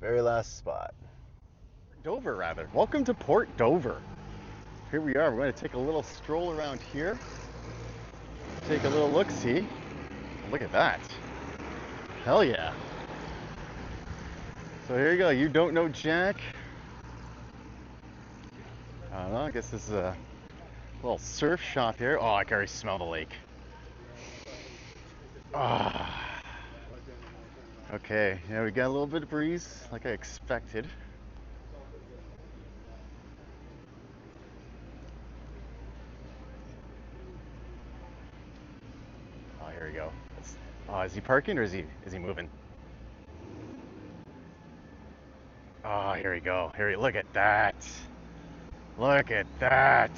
Very last spot. Dover, rather. Welcome to Port Dover. Here we are. We're going to take a little stroll around here. Take a little look-see. Look at that. Hell yeah. So here you go. You don't know Jack? I don't know. I guess this is a little surf shop here. Oh, I can already smell the lake. Ah. Okay, yeah, we got a little bit of breeze, like I expected. Oh, here we go. Oh, is he parking or is he moving? Oh, here we go. Look at that. Look at that.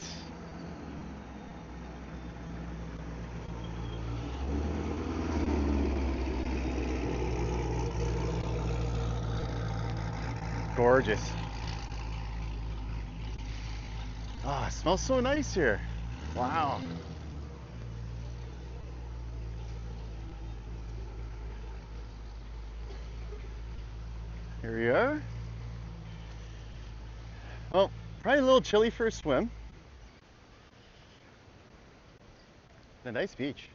Gorgeous. Oh, it smells so nice here. Wow. Here we are. Well, probably a little chilly for a swim. It's a nice beach.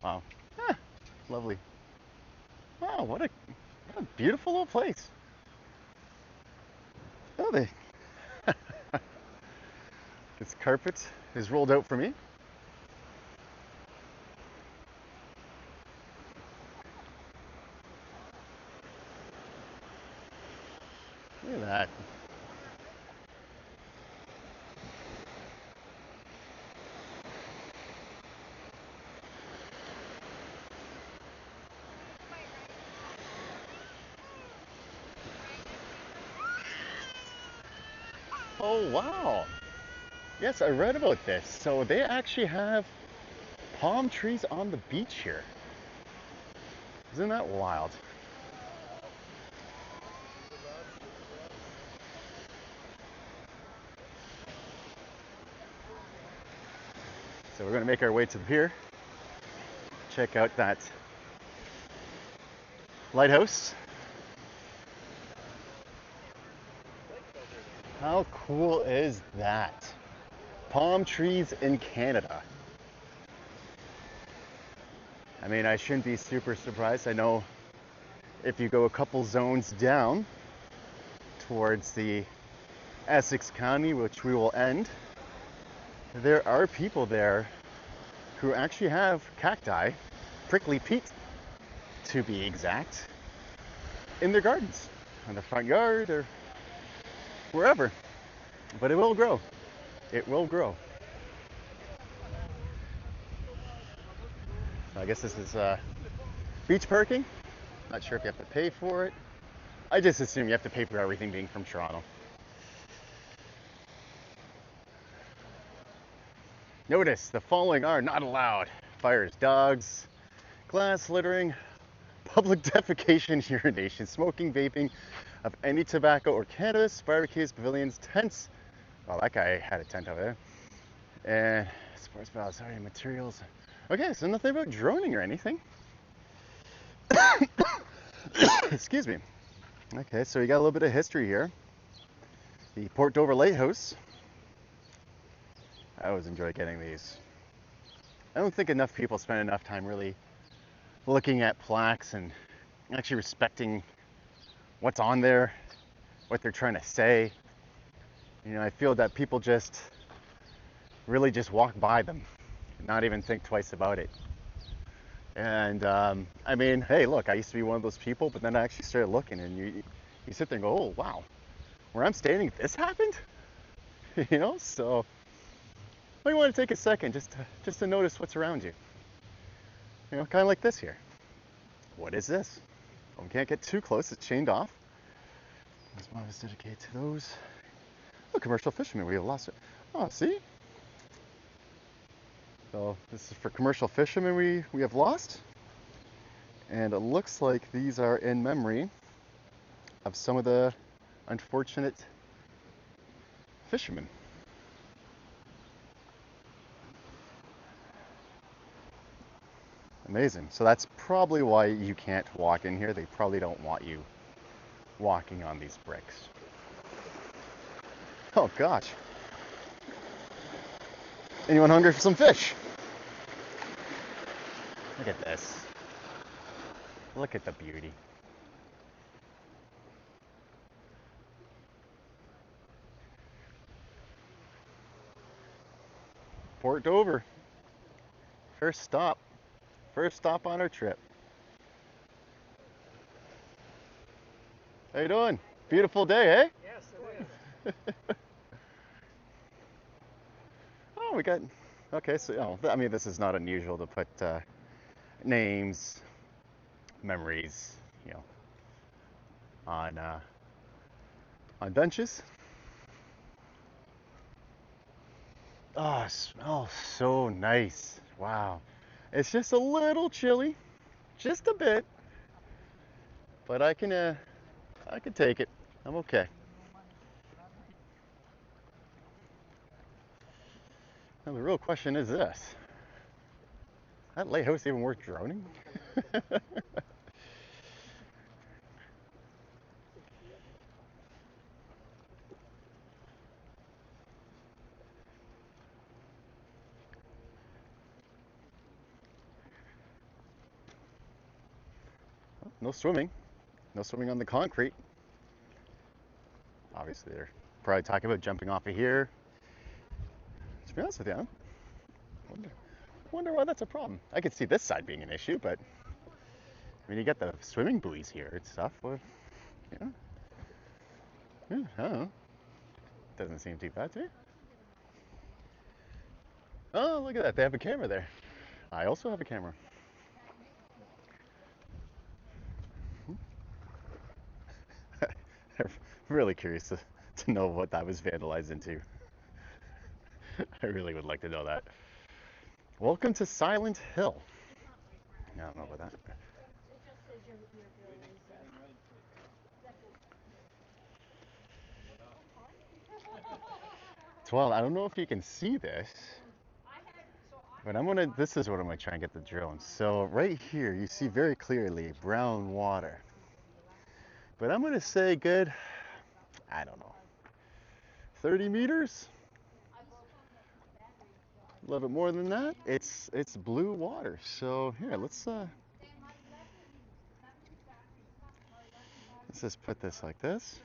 Wow. Ah, lovely. Wow, what a beautiful little place. Oh, this carpet is rolled out for me. Look at that. Oh, wow. Yes, I read about this. So they actually have palm trees on the beach here. Isn't that wild? So we're going to make our way to the pier, check out that lighthouse. How cool is that? Palm trees in Canada. I mean, I shouldn't be super surprised. I know if you go a couple zones down towards the Essex County, which we will end, there are people there who actually have cacti, prickly peat to be exact, in their gardens, in the front yard or wherever. But it will grow. It will grow. So I guess this is beach parking. Not sure if you have to pay for it. I just assume you have to pay for everything being from Toronto. Notice the following are not allowed: fires, dogs, glass littering, public defecation, urination, smoking, vaping of any tobacco or cannabis, barbecues, pavilions, tents. Oh, that guy had a tent over there. And sports balls, sorry, materials. Okay, so nothing about droning or anything. Excuse me. Okay, so we got a little bit of history here. The Port Dover Lighthouse. I always enjoy getting these. I don't think enough people spend enough time really looking at plaques and actually respecting what's on there, what they're trying to say. You know, I feel that people just really just walk by them, not even think twice about it. And I mean, hey, look, I used to be one of those people, but then I actually started looking, and you sit there and go, oh wow, where I'm standing, this happened. You know, so I want to take a second just to notice what's around you. You know, kind of like this here. What is this? Well, we can't get too close. It's chained off. This one is dedicated to those. Oh, commercial fishermen. We have lost it. Oh, see? So this is for commercial fishermen we have lost. And it looks like these are in memory of some of the unfortunate fishermen. Amazing. So that's probably why you can't walk in here. They probably don't want you walking on these bricks. Oh gosh. Anyone hungry for some fish? Look at this. Look at the beauty. Port Dover. First stop. First stop on our trip. How you doing? Beautiful day, eh? Yes, it is. Oh, we got. Okay, so I mean, this is not unusual to put names, memories, you know, on benches. Oh, it smells so nice. Wow. It's just a little chilly, just a bit, but I can take it. I'm okay. Now the real question is this: that lighthouse even worth droning? No swimming. No swimming on the concrete. Obviously, they're probably talking about jumping off of here. To be honest with you, I wonder why that's a problem. I could see this side being an issue, but I mean, you got the swimming buoys here and stuff. Well, yeah, yeah, I don't know. Doesn't seem too bad to me. Oh, look at that. They have a camera there. I also have a camera. I'm really curious to know what that was vandalized into. I really would like to know that. Welcome to Silent Hill. I don't know about that. Well, I don't know if you can see this, but this is what I'm gonna try and get the drone. So right here, you see very clearly brown water. But I'm gonna say good, I don't know, 30 meters? A little bit more than that. It's blue water. So here, let's just put this like this.